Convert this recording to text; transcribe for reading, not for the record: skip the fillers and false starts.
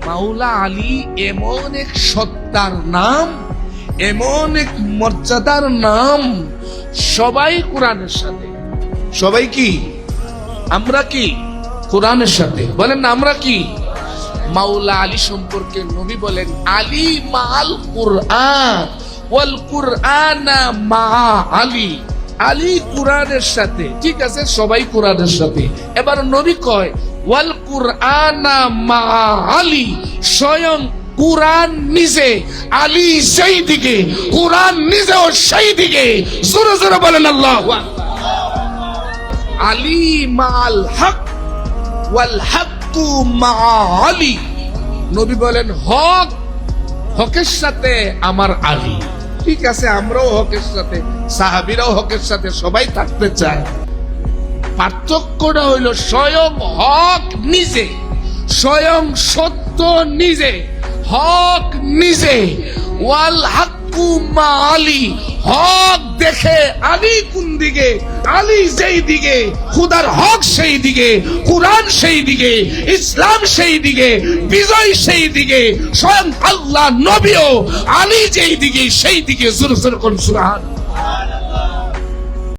মাওলা আলী এমন এক সত্তার নাম, এমন এক মর্যাদার নাম, সবাই কোরআনের সাথে। সবাই কি? আমরা কি? কোরআনের সাথে। বলেন না আমরা কি? মাওলা আলী সম্পর্কে নবী বলেন, আলী মাল কুরআন ওয়াল কুরআনা মা আলী। আলী কোরআনের সাথে। ঠিক আছে, সবাই কোরআনের সাথে। এবার নবী কয় ওয়াল কুরআনা মা আলী, স্বয়ং কুরআন নিজে আলী সেই দিকে, কুরআন নিজেও সেই দিকে। জোরে জোরে বলেন আল্লাহু আকবার। আলী মাল হক ওয়াল হাক্কু মা আলী। নবী বলেন হক, হকের সাথে আমার আলী। ঠিক আছে, আমরাও হকের সাথে, সাহাবীরাও হকের সাথে, সবাই থাকতে চায়। পার্থক্যটা হইল স্বয়ং হক নিজে, স্বয়ং সত্য নিজে, হক নিজে। ওয়াল হাক্কু মা আলী, হক দেখে আলী কোন দিকে, আলী সেই দিকে, খুদার হক সেই দিকে, কুরআন সেই দিকে, ইসলাম সেই দিকে, বিজয় সেই দিকে, স্বয়ং আল্লাহ নবীও আলী যেই দিকে সেই দিকে। জোরে জোরে কোন সুবহান।